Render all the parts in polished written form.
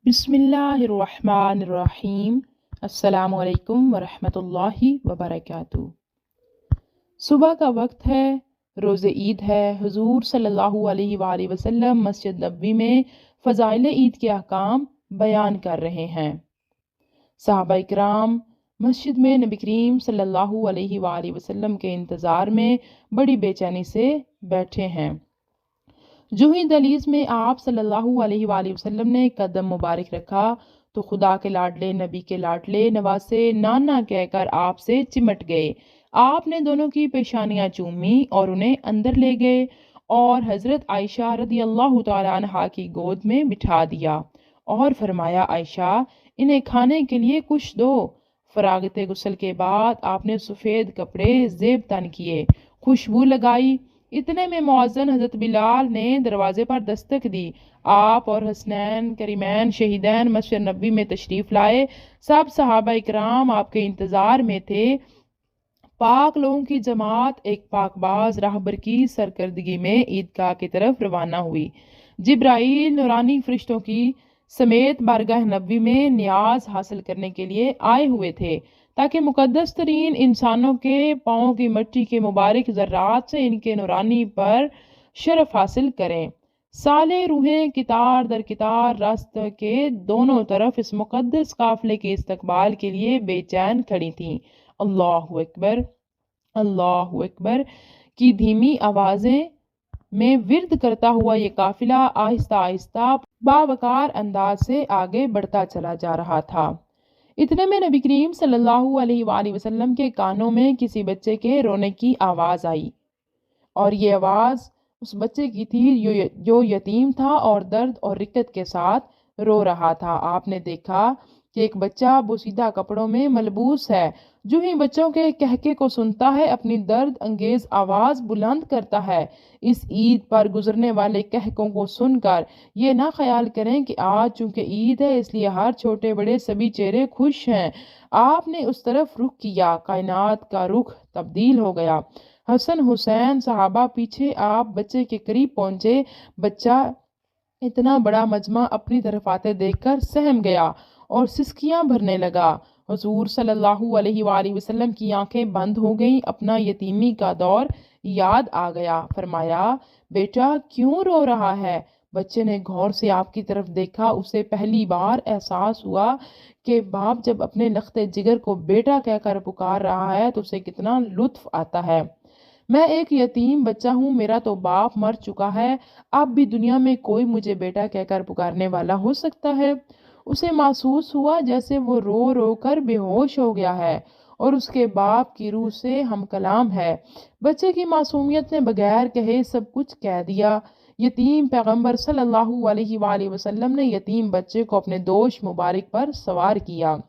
बिस्मिल्लाहिर्रहमानिर्रहीम। अस्सलाम वालेकुम वरहमतुल्लाहि वबरकातुहू। सुबह का वक्त है, रोज़े ईद है। हुजूर सल्लल्लाहु अलैहि वसल्लम मस्जिद नबवी में फ़ज़ाइल ईद के अहकाम बयान कर रहे हैं। सहाबा इकराम मस्जिद में नबी करीम सल्लल्लाहु अलैहि वसल्लम के इंतज़ार में बड़ी बेचैनी से बैठे हैं। जो ही दहलीज में आप सल्लल्लाहु अलैहि वसल्लम ने कदम मुबारक रखा तो खुदा के लाडले, नबी के लाडले नवासे नाना कहकर आपसे चिमट गए। आपने दोनों की पेशानियां चूमी और उन्हें अंदर ले गए और हजरत आयशा रदी अल्लाह तआला अन्हा की गोद में बिठा दिया और फरमाया, आयशा इन्हें खाने के लिए कुछ दो। फरागते गुस्ल के बाद आपने सफ़ेद कपड़े जेब तन किए, खुशबू लगाई। इतने में मुअज्जिन हजरत बिलाल ने दरवाजे पर दस्तक दी। आप और हसनैन करीमैन शहीदैन मस्जिद नबवी में तशरीफ लाए। सब सहाबा इकराम आपके इंतजार में थे। पाक लोगों की जमात एक पाकबाज राहबर की सरकर्दगी में ईदगाह की तरफ रवाना हुई। जिब्राइल नूरानी फरिश्तों की समेत बारगाह नबवी में न्याज हासिल करने के लिए आए हुए थे ताकि मुकद्दस तरीन इंसानों के पाँव की मट्टी के मुबारक ज़र्रात से इनके नूरानी पर शरफ हासिल करें। साले रूहें कितार दर कितार रास्ते के दोनों तरफ इस मुकद्दस काफिले के इस्तकबाल के लिए बेचैन खड़ी थीं। अल्लाहु अकबर, अल्लाहु अकबर की धीमी आवाज़ें में विर्द करता हुआ ये काफिला आहिस्ता आहिस्ता बावकार अंदाज से आगे बढ़ता चला जा रहा था। इतने में नबी करीम सल्लल्लाहु अलैहि वसल्लम के कानों में किसी बच्चे के रोने की आवाज़ आई और ये आवाज़ उस बच्चे की थी जो यतीम था और दर्द और रिक्कत के साथ रो रहा था। आपने देखा कि एक बच्चा बोसीदा कपड़ों में मलबूस है। जो ही बच्चों के कहके को सुनता है अपनी दर्द अंगेज आवाज़ बुलंद करता है। इस ईद पर गुजरने वाले कहकों को सुनकर ये ना ख्याल करें कि आज चूंकि ईद है इसलिए हर छोटे बड़े सभी चेहरे खुश हैं। आपने उस तरफ रुख किया, कायनात का रुख तब्दील हो गया। हसन हुसैन सहाबा पीछे, आप बच्चे के करीब पहुंचे। बच्चा इतना बड़ा मजमा अपनी तरफ आते देखकर सहम गया और सिसकियां भरने लगा। हुजूर सल्लल्लाहु अलैहि वसल्लम की आंखें बंद हो गईं। अपना यतीमी का दौर याद आ गया। फरमाया, बेटा क्यों रो रहा है? बच्चे ने गौर से आपकी तरफ देखा। उसे पहली बार एहसास हुआ कि बाप जब अपने लख्ते जिगर को बेटा कहकर पुकार रहा है तो उसे कितना लुत्फ आता है। मैं एक यतीम बच्चा हूँ, मेरा तो बाप मर चुका है, अब भी दुनिया में कोई मुझे बेटा कहकर पुकारने वाला हो सकता है? उसे महसूस हुआ जैसे वो रो रो कर बेहोश हो गया है और उसके बाप की रूह से हम कलाम है। बच्चे की मासूमियत ने बगैर कहे सब कुछ कह दिया। यतीम पैगंबर सल्लल्लाहु अलैहि वसल्लम ने यतीम बच्चे को अपने दोष मुबारक पर सवार किया।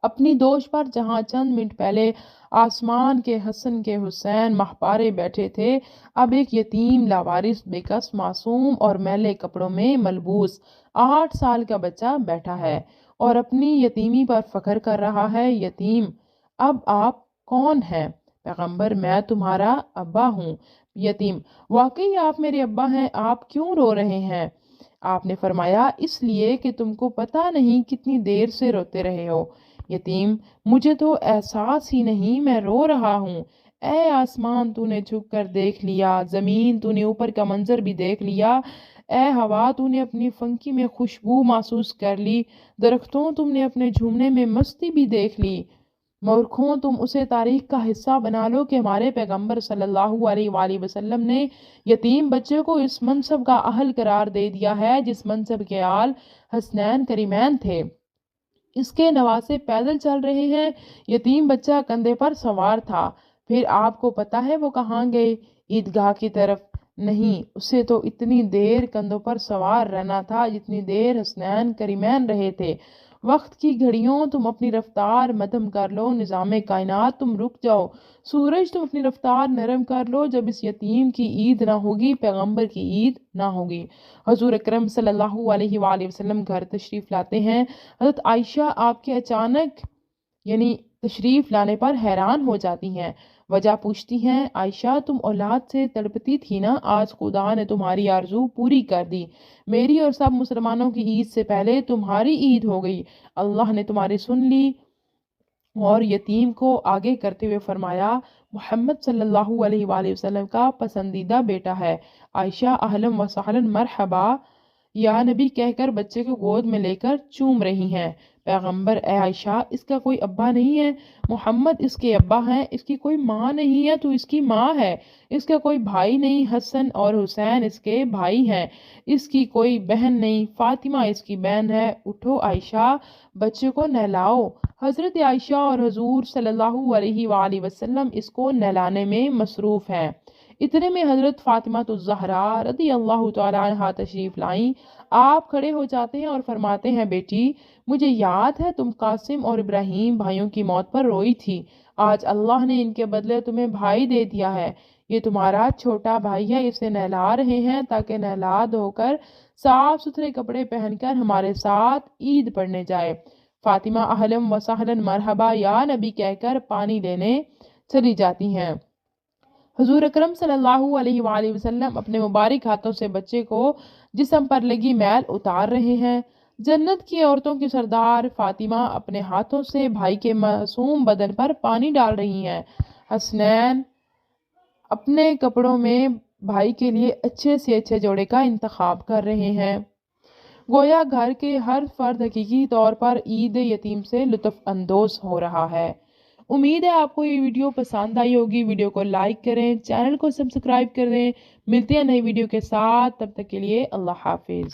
अपनी दोष पर जहां चंद मिनट पहले आसमान के हसन के हुसैन महपारे बैठे थे, अब एक यतीम लावारिस बेकस मासूम और मैले कपड़ों में मलबूस 8 साल का बच्चा बैठा है और अपनी यतीमी पर फख्र कर रहा है। यतीम, अब आप कौन हैं? पैगंबर, मैं तुम्हारा अब्बा हूँ। यतीम, वाकई आप मेरे अब्बा हैं, आप क्यों रो रहे हैं? आपने फरमाया, इसलिए कि तुमको पता नहीं कितनी देर से रोते रहे हो। यतीम, मुझे तो एहसास ही नहीं, मैं रो रहा हूँ। ए आसमान, तूने झुक कर देख लिया। जमीन, तूने ऊपर का मंजर भी देख लिया। ए हवा, तूने अपनी फंकी में खुशबू महसूस कर ली। दरख्तों, तुमने अपने झूमने में मस्ती भी देख ली। मूर्खों, तुम उसे तारीख का हिस्सा बना लो कि हमारे पैगंबर सल्लल्लाहु अलैहि वसल्लम ने यतीम बच्चे को इस मनसब का अहल करार दे दिया है जिस मनसब के आल हसनैन करीमैन थे। इसके नवासे पैदल चल रहे हैं। यतीम बच्चा कंधे पर सवार था। फिर आपको पता है वो कहाँ गए? ईदगाह की तरफ। नहीं, उसे तो इतनी देर कंधों पर सवार रहना था जितनी देर हसनैन करीमैन रहे थे। वक्त की घड़ियों, तुम अपनी रफ्तार मध्यम कर लो। निज़ाम कायनात, तुम रुक जाओ। सूरज, तुम अपनी रफ्तार नरम कर लो। जब इस यतीम की ईद ना होगी, पैगंबर की ईद ना होगी। हजूर अकरम सल्लल्लाहु अलैहि वसल्लम घर तशरीफ लाते हैं। हज़रत आयशा आपके अचानक यानी تشریف لانے پر حیران ہو جاتی ہیں۔ وجہ پوچھتی ہیں، عائشہ تم اولاد سے تڑپتی تھی نا، آج خدا نے تمہاری آرزو پوری کر دی، میری اور سب مسلمانوں کی عید سے پہلے تمہاری عید ہو گئی، اللہ نے تمہاری سن لی۔ اور یتیم کو آگے کرتے ہوئے فرمایا، محمد صلی اللہ علیہ وآلہ وسلم کا پسندیدہ بیٹا ہے۔ عائشہ اہلاً و سہلاً مرحبا یا نبی کہہ کر بچے کو گود میں لے کر چوم رہی ہیں۔ پیغمبر، اے عائشہ اس کا کوئی ابا نہیں ہے؟ محمد اس کے ابا ہیں، اس کی کوئی ماں نہیں ہے تو اس کی ماں ہے، اس کا کوئی بھائی نہیں، حسن اور حسین اس کے بھائی ہیں، اس کی کوئی بہن نہیں، فاطمہ اس کی بہن ہے، اٹھو عائشہ بچے کو نہلاؤ۔ حضرت عائشہ اور حضور صلی اللہ علیہ وآلہ وسلم اس کو نہلانے میں مصروف ہیں۔ اتنے میں حضرت فاطمہ الزہرا رضی اللہ تعالی عنہا تشریف لائیں۔ آپ کھڑے ہو جاتے ہیں اور فرماتے ہیں، بیٹی مجھے یاد ہے تم قاسم اور ابراہیم بھائیوں کی موت پر روئی تھی، آج اللہ نے ان کے بدلے تمہیں بھائی دے دیا ہے، یہ تمہارا چھوٹا بھائی ہے، اسے نہلا رہے ہیں تاکہ نہلا دھو کر صاف ستھرے کپڑے پہن کر ہمارے ساتھ عید پڑھنے جائے۔ فاطمہ اہلاً و سہلاً مرحبا یا نبی کہہ کر پانی لینے چلی جاتی ہیں۔ حضور اکرم صلی اللہ علیہ وآلہ وسلم اپنے مبارک ہاتھوں سے بچے کو جسم پر لگی میل اتار رہے ہیں۔ جنت کی عورتوں کی سردار فاطمہ اپنے ہاتھوں سے بھائی کے معصوم بدن پر پانی ڈال رہی ہیں۔ حسنین اپنے کپڑوں میں بھائی کے لیے اچھے سے اچھے جوڑے کا انتخاب کر رہے ہیں۔ گویا گھر کے ہر فرد حقیقی طور پر عید یتیم سے لطف اندوز ہو رہا ہے۔ امید ہے آپ کو یہ ویڈیو پسند آئی ہوگی، ویڈیو کو لائک کریں، چینل کو سبسکرائب کریں۔ ملتے ہیں نئی ویڈیو کے ساتھ، تب تک کے لیے اللہ حافظ۔